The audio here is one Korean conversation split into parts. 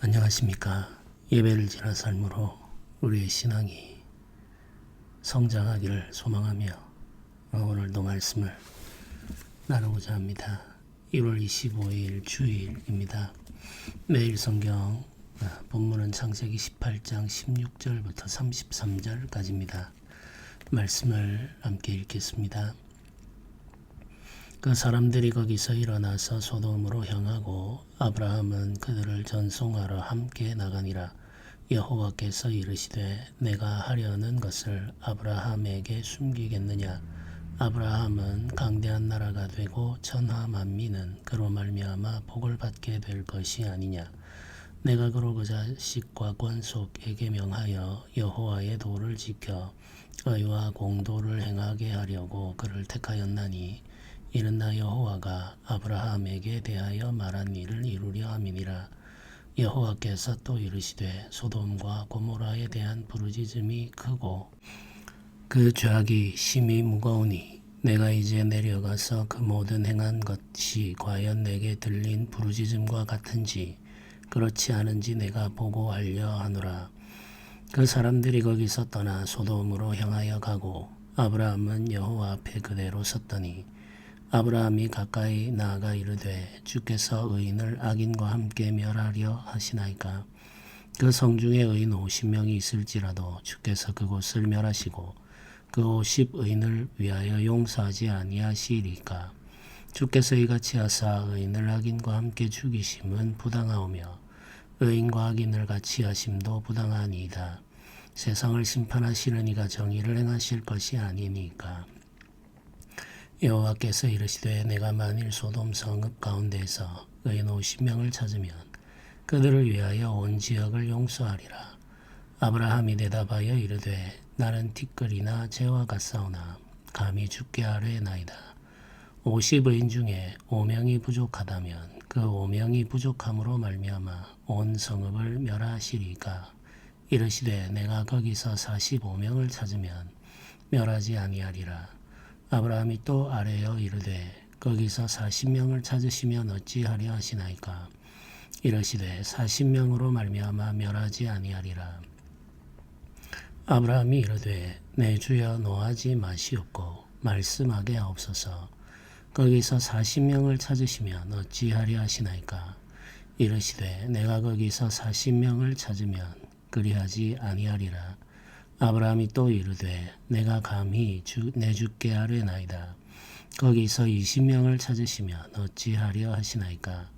안녕하십니까. 예배를 지난 삶으로 우리의 신앙이 성장하기를 소망하며 오늘도 말씀을 나누고자 합니다. 1월 25일 주일입니다. 매일 성경 본문은 창세기 18장 16절부터 33절까지입니다. 말씀을 함께 읽겠습니다. 그 사람들이 거기서 일어나서 소돔으로 향하고 아브라함은 그들을 전송하러 함께 나가니라. 여호와께서 이르시되 내가 하려는 것을 아브라함에게 숨기겠느냐. 아브라함은 강대한 나라가 되고 천하 만민은 그로 말미암아 복을 받게 될 것이 아니냐. 내가 그로 그 자식과 권속에게 명하여 여호와의 도를 지켜 의와 공도를 행하게 하려고 그를 택하였나니 이는 나 여호와가 아브라함에게 대하여 말한 일을 이루려 함이니라. 여호와께서 또 이르시되 소돔과 고모라에 대한 부르짖음이 크고 그 죄악이 심히 무거우니 내가 이제 내려가서 그 모든 행한 것이 과연 내게 들린 부르짖음과 같은지 그렇지 않은지 내가 보고하려 하노라. 그 사람들이 거기서 떠나 소돔으로 향하여 가고 아브라함은 여호와 앞에 그대로 섰더니 아브라함이 가까이 나아가 이르되 주께서 의인을 악인과 함께 멸하려 하시나이까. 그 성중에 의인 50명이 있을지라도 주께서 그곳을 멸하시고 그 50의인을 위하여 용서하지 아니하시리까. 주께서 이같이 하사 의인을 악인과 함께 죽이심은 부당하오며 의인과 악인을 같이 하심도 부당하니이다. 세상을 심판하시는 이가 정의를 행하실 것이 아니니까. 여호와께서 이르시되 내가 만일 소돔 성읍 가운데에서 의인 50명을 찾으면 그들을 위하여 온 지역을 용서하리라. 아브라함이 대답하여 이르되 나는 티끌이나 재와 같사오나 감히 주께 아뢰나이다. 50의인 중에 5명이 부족하다면 그 5명이 부족함으로 말미암아 온 성읍을 멸하시리까. 이르시되 내가 거기서 45명을 찾으면 멸하지 아니하리라. 아브라함이 또 아뢰어 이르되 거기서 40명을 찾으시면 어찌하려 하시나이까. 이르시되 40명으로 말미암아 멸하지 아니하리라. 아브라함이 이르되 내 주여 노하지 마시옵고 말씀하게 하옵소서. 거기서 40명을 찾으시면 어찌하려 하시나이까. 이르시되 내가 거기서 40명을 찾으면 그리하지 아니하리라. 아브라함이 또 이르되 내가 감히 내 주께 아뢰나이다. 거기서 20명을 찾으시면 어찌하려 하시나이까.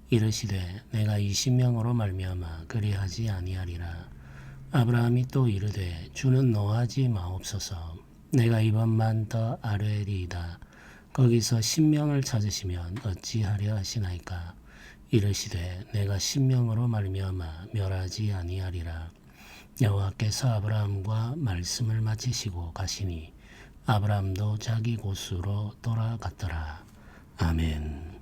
이르시되 내가 20명으로 말미암아 그리하지 아니하리라. 아브라함이 또 이르되 주는 노하지 마옵소서. 내가 이번만 더 아뢰리이다. 거기서 10명을 찾으시면 어찌하려 하시나이까. 이르시되 내가 10명으로 말미암아 멸하지 아니하리라. 여호와께서 아브라함과 말씀을 마치시고 가시니 아브라함도 자기 곳으로 돌아갔더라. 아멘.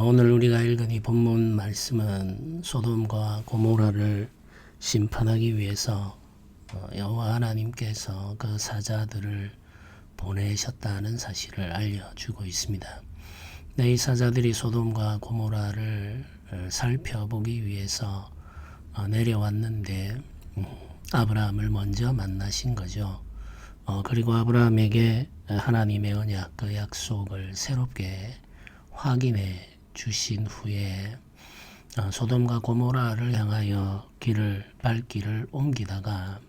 오늘 우리가 읽은 이 본문 말씀은 소돔과 고모라를 심판하기 위해서 여호와 하나님께서 그 사자들을 보내셨다는 사실을 알려주고 있습니다. 이 사자들이 소돔과 고모라를 살펴보기 위해서 내려왔는데 아브라함을 먼저 만나신 거죠. 그리고 아브라함에게 하나님의 언약, 그 약속을 새롭게 확인해 주신 후에 소돔과 고모라를 향하여 발길을 옮기다가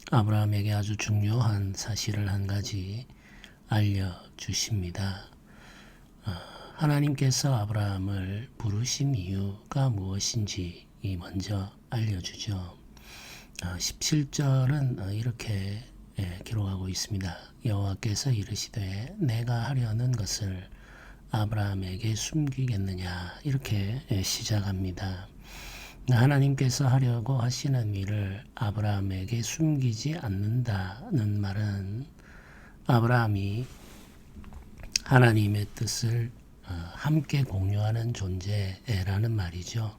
아브라함에게 아주 중요한 사실을 한 가지 알려주십니다. 하나님께서 아브라함을 부르신 이유가 무엇인지 먼저 알려주죠. 17절은 이렇게 기록하고 있습니다. 여호와께서 이르시되 내가 하려는 것을 아브라함에게 숨기겠느냐, 이렇게 시작합니다. 하나님께서 하려고 하시는 일을 아브라함에게 숨기지 않는다는 말은 아브라함이 하나님의 뜻을 함께 공유하는 존재라는 말이죠.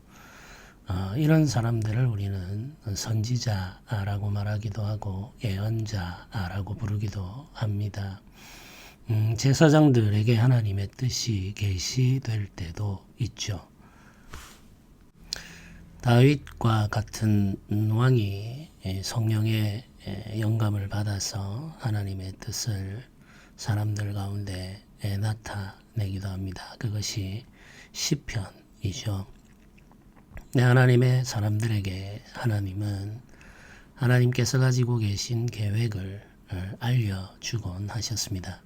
이런 사람들을 우리는 선지자라고 말하기도 하고 예언자라고 부르기도 합니다. 제사장들에게 하나님의 뜻이 계시될 때도 있죠. 다윗과 같은 왕이 성령의 영감을 받아서 하나님의 뜻을 사람들 가운데 나타내기도 합니다. 그것이 시편이죠. 하나님의 사람들에게 하나님은 하나님께서 가지고 계신 계획을 알려주곤 하셨습니다.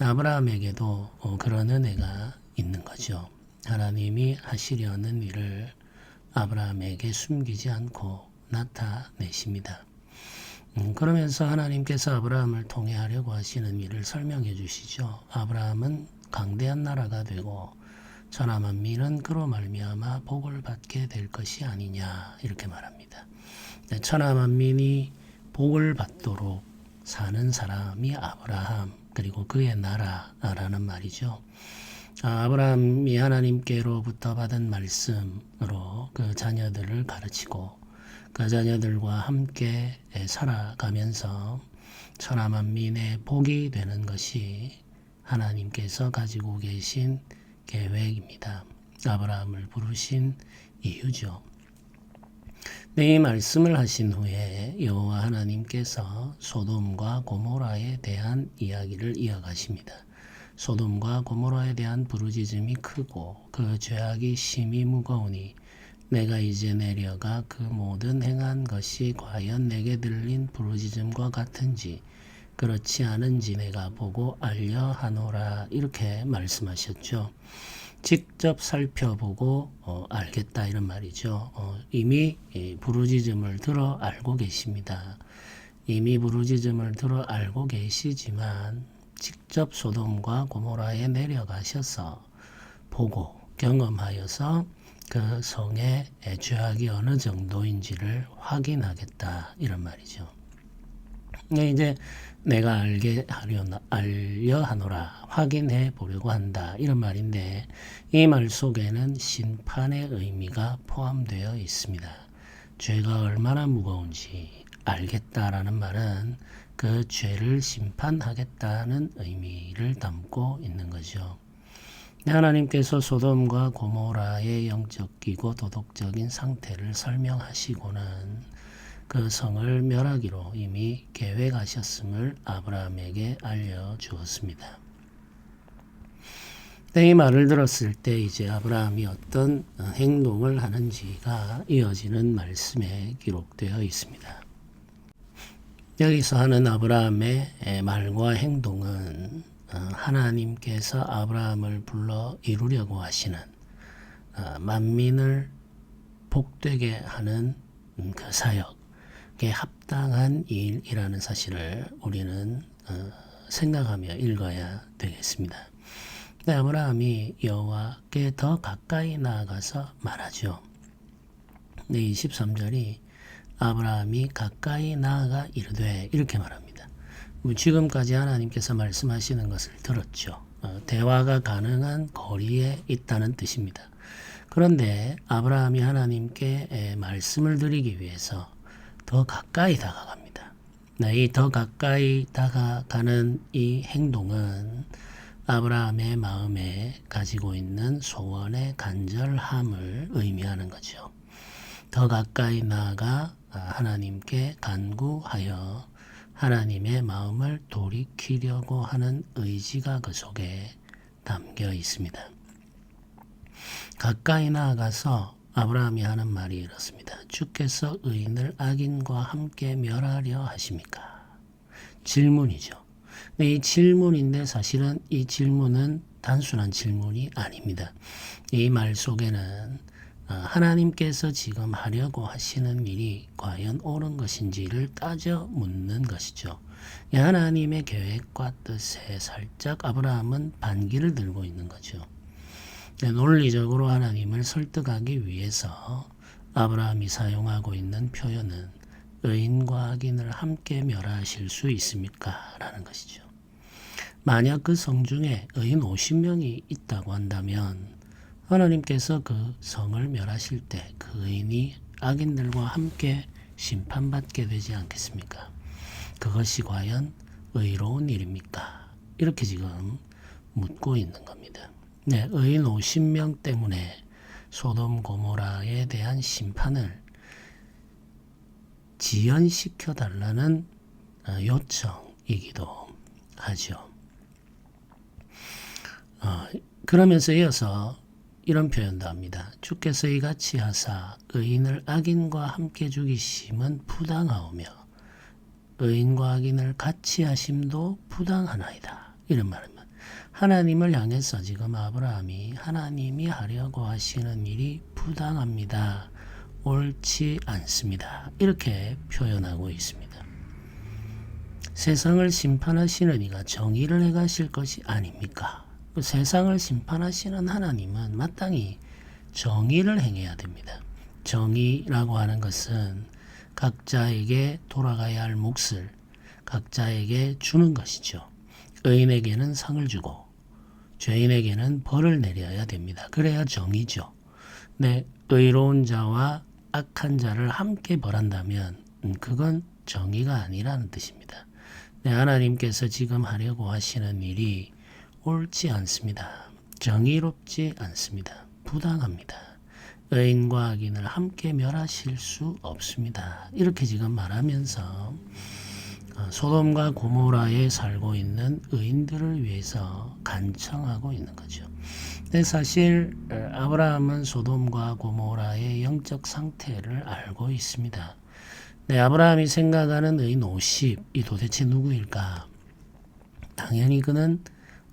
아브라함에게도 그런 은혜가 있는 거죠. 하나님이 하시려는 일을 아브라함에게 숨기지 않고 나타내십니다. 그러면서 하나님께서 아브라함을 통해 하려고 하시는 일을 설명해 주시죠. 아브라함은 강대한 나라가 되고 천하 만민은 그로 말미암아 복을 받게 될 것이 아니냐 이렇게 말합니다. 천하 만민이 복을 받도록 사는 사람이 아브라함 그리고 그의 나라라는 말이죠. 아브라함이 하나님께로부터 받은 말씀으로 그 자녀들을 가르치고 그 자녀들과 함께 살아가면서 천하 만민의 복이 되는 것이 하나님께서 가지고 계신 계획입니다. 아브라함을 부르신 이유죠. 이 말씀을 하신 후에 여호와 하나님께서 소돔과 고모라에 대한 이야기를 이어가십니다. 소돔과 고모라에 대한 부르짖음이 크고 그 죄악이 심히 무거우니 내가 이제 내려가 그 모든 행한 것이 과연 내게 들린 부르짖음과 같은지 그렇지 않은지 내가 보고 알려 하노라 이렇게 말씀하셨죠. 직접 살펴보고 알겠다 이런 말이죠. 이미 부르짖음을 들어 알고 계십니다. 이미 부르짖음을 들어 알고 계시지만 직접 소돔과 고모라에 내려가셔서 보고 경험하여서 그 성의 죄악이 어느 정도인지를 확인하겠다 이런 말이죠. 이제 내가 알려 하노라 확인해 보려고 한다 이런 말인데 이 말 속에는 심판의 의미가 포함되어 있습니다. 죄가 얼마나 무거운지 알겠다라는 말은 그 죄를 심판하겠다는 의미를 담고 있는 거죠. 하나님께서 소돔과 고모라의 영적이고 도덕적인 상태를 설명하시고는 그 성을 멸하기로 이미 계획하셨음을 아브라함에게 알려주었습니다. 이 말을 들었을 때 이제 아브라함이 어떤 행동을 하는지가 이어지는 말씀에 기록되어 있습니다. 여기서 하는 아브라함의 말과 행동은 하나님께서 아브라함을 불러 이루려고 하시는 만민을 복되게 하는 그 사역에 합당한 일이라는 사실을 우리는 생각하며 읽어야 되겠습니다. 아브라함이 여호와께 더 가까이 나아가서 말하죠. 23절이 아브라함이 가까이 나아가 이르되 이렇게 말합니다. 지금까지 하나님께서 말씀하시는 것을 들었죠. 대화가 가능한 거리에 있다는 뜻입니다. 그런데 아브라함이 하나님께 말씀을 드리기 위해서 더 가까이 다가갑니다. 이 더 가까이 다가가는 이 행동은 아브라함의 마음에 가지고 있는 소원의 간절함을 의미하는 거죠. 더 가까이 나아가 하나님께 간구하여 하나님의 마음을 돌이키려고 하는 의지가 그 속에 담겨 있습니다. 가까이 나아가서 아브라함이 하는 말이 이렇습니다. 주께서 의인을 악인과 함께 멸하려 하십니까? 질문이죠. 이 질문인데 사실은 이 질문은 단순한 질문이 아닙니다. 이 말 속에는 하나님께서 지금 하려고 하시는 일이 과연 옳은 것인지를 따져 묻는 것이죠. 하나님의 계획과 뜻에 살짝 아브라함은 반기를 들고 있는 거죠. 논리적으로 하나님을 설득하기 위해서 아브라함이 사용하고 있는 표현은 의인과 악인을 함께 멸하실 수 있습니까? 라는 것이죠. 만약 그 성 중에 의인 50명이 있다고 한다면 하나님께서 그 성을 멸하실 때 그 의인이 악인들과 함께 심판받게 되지 않겠습니까? 그것이 과연 의로운 일입니까? 이렇게 지금 묻고 있는 겁니다. 의인 50명 때문에 소돔 고모라에 대한 심판을 지연시켜 달라는 요청이기도 하죠. 그러면서 이어서 이런 표현도 합니다. 주께서 이같이 하사 의인을 악인과 함께 죽이심은 부당하오며 의인과 악인을 같이 하심도 부당하나이다. 이런 말입니다. 하나님을 향해서 지금 아브라함이 하나님이 하려고 하시는 일이 부당합니다. 옳지 않습니다. 이렇게 표현하고 있습니다. 세상을 심판하시는 이가 정의를 행하실 것이 아닙니까? 세상을 심판하시는 하나님은 마땅히 정의를 행해야 됩니다. 정의라고 하는 것은 각자에게 돌아가야 할 몫을 각자에게 주는 것이죠. 의인에게는 상을 주고 죄인에게는 벌을 내려야 됩니다. 그래야 정의죠. 네, 의로운 자와 악한 자를 함께 벌한다면 그건 정의가 아니라는 뜻입니다. 네, 하나님께서 지금 하려고 하시는 일이 옳지 않습니다. 정의롭지 않습니다. 부당합니다. 의인과 악인을 함께 멸하실 수 없습니다. 이렇게 지금 말하면서 소돔과 고모라에 살고 있는 의인들을 위해서 간청하고 있는 거죠. 근데 사실 아브라함은 소돔과 고모라의 영적 상태를 알고 있습니다. 네, 아브라함이 생각하는 의인 50이 도대체 누구일까? 당연히 그는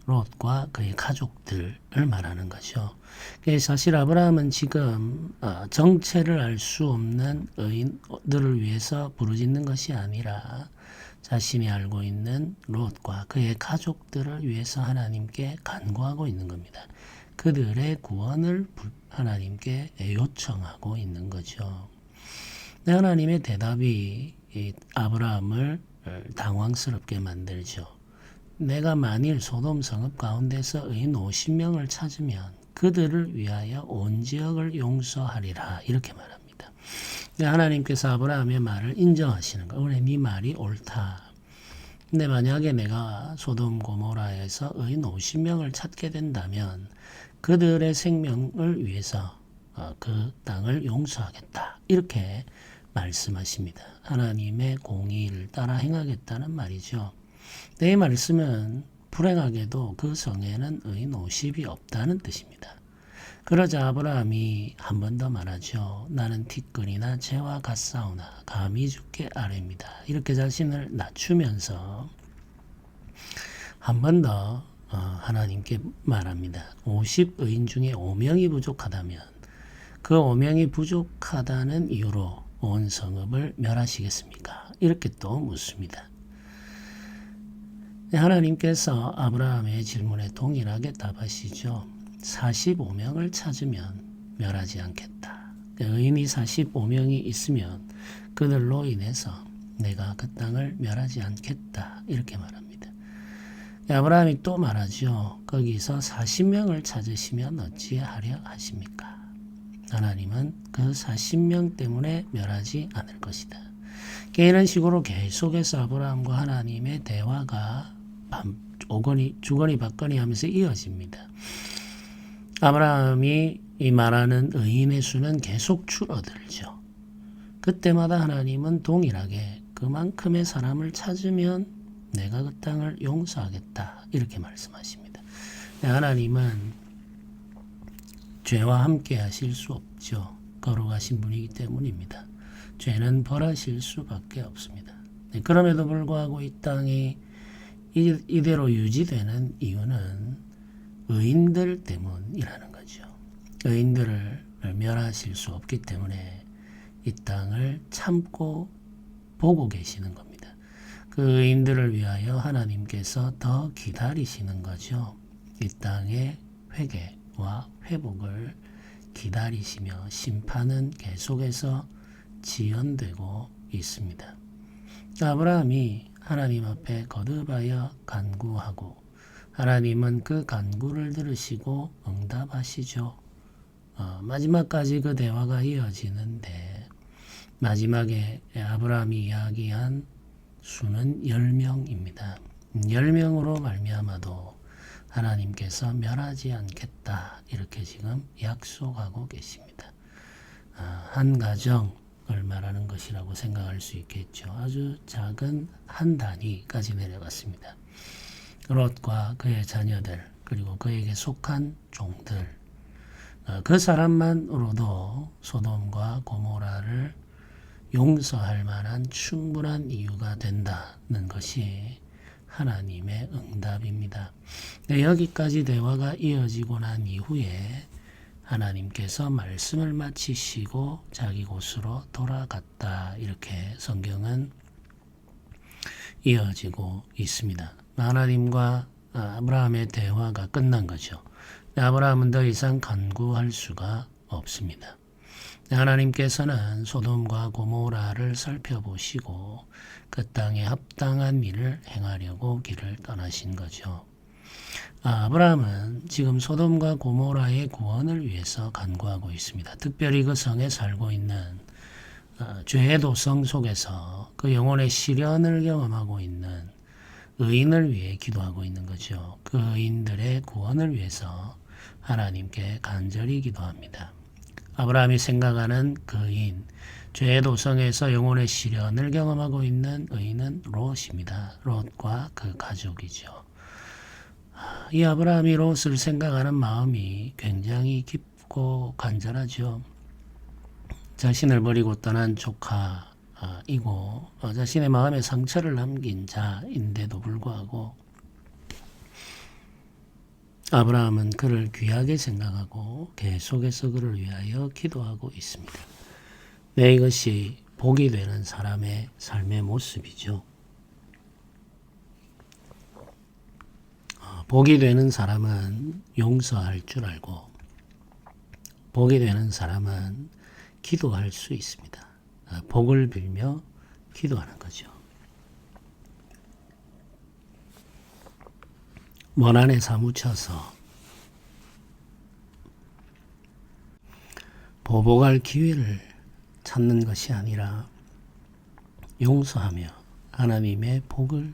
롯과 그의 가족들을 말하는 거죠. 사실 아브라함은 지금 정체를 알 수 없는 의인들을 위해서 부르짖는 것이 아니라 자신이 알고 있는 롯과 그의 가족들을 위해서 하나님께 간구하고 있는 겁니다. 그들의 구원을 하나님께 요청하고 있는 거죠. 하나님의 대답이 아브라함을 당황스럽게 만들죠. 내가 만일 소돔 성읍 가운데서 의인 50명을 찾으면 그들을 위하여 온 지역을 용서하리라 이렇게 말합니다. 하나님께서 아브라함의 말을 인정하시는 거예요. 그래, 네 말이 옳다. 근데 만약에 내가 소돔 고모라에서 의인 50명을 찾게 된다면 그들의 생명을 위해서 그 땅을 용서하겠다 이렇게 말씀하십니다. 하나님의 공의를 따라 행하겠다는 말이죠. 이 말씀은 불행하게도 그 성에는 의인 50이 없다는 뜻입니다. 그러자 아브라함이 한 번 더 말하죠. 나는 티끌이나 재와 같사오나 감히 주께 아뢰입니다. 이렇게 자신을 낮추면서 한 번 더 하나님께 말합니다. 50의인 중에 5명이 부족하다면 그 5명이 부족하다는 이유로 온 성읍을 멸하시겠습니까? 이렇게 또 묻습니다. 하나님께서 아브라함의 질문에 동일하게 답하시죠. 45명을 찾으면 멸하지 않겠다. 의인이 45명이 있으면 그들로 인해서 내가 그 땅을 멸하지 않겠다. 이렇게 말합니다. 아브라함이 또 말하죠. 거기서 40명을 찾으시면 어찌하려 하십니까? 하나님은 그 40명 때문에 멸하지 않을 것이다. 이런 식으로 계속해서 아브라함과 하나님의 대화가 주거니 받거니 하면서 이어집니다. 아브라함이 이 말하는 의인의 수는 계속 줄어들죠. 그때마다 하나님은 동일하게 그만큼의 사람을 찾으면 내가 그 땅을 용서하겠다 이렇게 말씀하십니다. 하나님은 죄와 함께 하실 수 없죠. 거룩하신 분이기 때문입니다. 죄는 벌하실 수밖에 없습니다. 그럼에도 불구하고 이 땅이 이대로 유지되는 이유는 의인들 때문이라는 거죠. 의인들을 멸하실 수 없기 때문에 이 땅을 참고 보고 계시는 겁니다. 그 의인들을 위하여 하나님께서 더 기다리시는 거죠. 이 땅의 회개와 회복을 기다리시며 심판은 계속해서 지연되고 있습니다. 아브라함이 하나님 앞에 거듭하여 간구하고 하나님은 그 간구를 들으시고 응답하시죠. 마지막까지 그 대화가 이어지는데 마지막에 아브라함이 이야기한 수는 10명입니다. 10명으로 말미암아도 하나님께서 멸하지 않겠다 이렇게 지금 약속하고 계십니다. 한 가정을 말하는 것이라고 생각할 수 있겠죠. 아주 작은 한 단위까지 내려갔습니다. 롯과 그의 자녀들 그리고 그에게 속한 종들 그 사람만으로도 소돔과 고모라를 용서할 만한 충분한 이유가 된다는 것이 하나님의 응답입니다. 여기까지 대화가 이어지고 난 이후에 하나님께서 말씀을 마치시고 자기 곳으로 돌아갔다 이렇게 성경은 이어지고 있습니다. 하나님과 아브라함의 대화가 끝난 거죠. 아브라함은 더 이상 간구할 수가 없습니다. 하나님께서는 소돔과 고모라를 살펴보시고 그 땅에 합당한 일을 행하려고 길을 떠나신 거죠. 아브라함은 지금 소돔과 고모라의 구원을 위해서 간구하고 있습니다. 특별히 그 성에 살고 있는 죄의 도성 속에서 그 영혼의 시련을 경험하고 있는 의인을 위해 기도하고 있는 거죠. 그 의인들의 구원을 위해서 하나님께 간절히 기도합니다. 아브라함이 생각하는 그 의인, 죄의 도성에서 영혼의 시련을 경험하고 있는 의인은 롯입니다. 롯과 그 가족이죠. 이 아브라함이 롯을 생각하는 마음이 굉장히 깊고 간절하죠. 자신을 버리고 떠난 조카이고 자신의 마음에 상처를 남긴 자인데도 불구하고 아브라함은 그를 귀하게 생각하고 계속해서 그를 위하여 기도하고 있습니다. 이것이 복이 되는 사람의 삶의 모습이죠. 복이 되는 사람은 용서할 줄 알고 복이 되는 사람은 기도할 수 있습니다. 복을 빌며 기도하는 거죠. 원한에 사무쳐서 보복할 기회를 찾는 것이 아니라 용서하며 하나님의 복을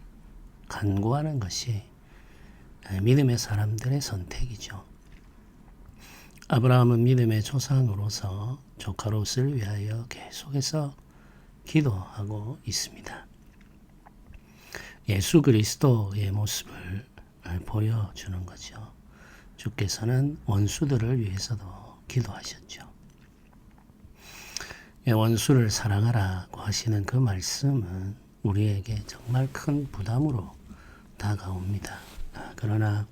간구하는 것이 믿음의 사람들의 선택이죠. 아브라함은 믿음의 조상으로서 조카 롯을 위하여 계속해서 기도하고 있습니다. 예수 그리스도의 모습을 보여주는 거죠. 주께서는 원수들을 위해서도 기도하셨죠. 원수를 사랑하라고 하시는 그 말씀은 우리에게 정말 큰 부담으로 다가옵니다. 그러나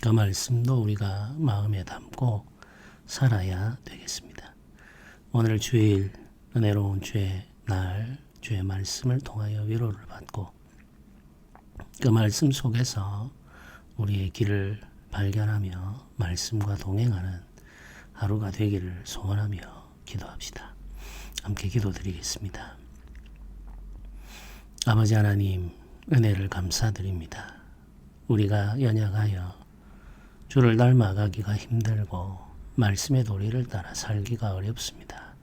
그 말씀도 우리가 마음에 담고 살아야 되겠습니다. 오늘 주일 은혜로운 주의 날 주의 말씀을 통하여 위로를 받고 그 말씀 속에서 우리의 길을 발견하며 말씀과 동행하는 하루가 되기를 소원하며 기도합시다. 함께 기도드리겠습니다. 아버지 하나님, 은혜를 감사드립니다. 우리가 연약하여 주를 닮아가기가 힘들고 말씀의 도리를 따라 살기가 어렵습니다.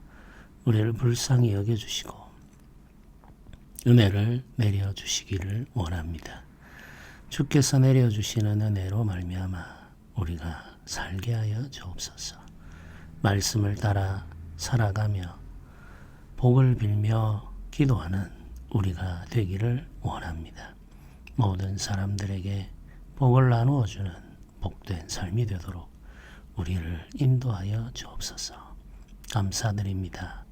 우리를 불쌍히 여겨주시고 은혜를 내려주시기를 원합니다. 주께서 내려주시는 은혜로 말미암아 우리가 살게 하여 주옵소서. 말씀을 따라 살아가며 복을 빌며 기도하는 우리가 되기를 원합니다. 모든 사람들에게 복을 나누어 주는 복된 삶이 되도록 우리를 인도하여 주옵소서. 감사드립니다.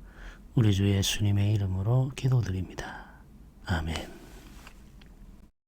우리 주 예수님의 이름으로 기도드립니다. 아멘.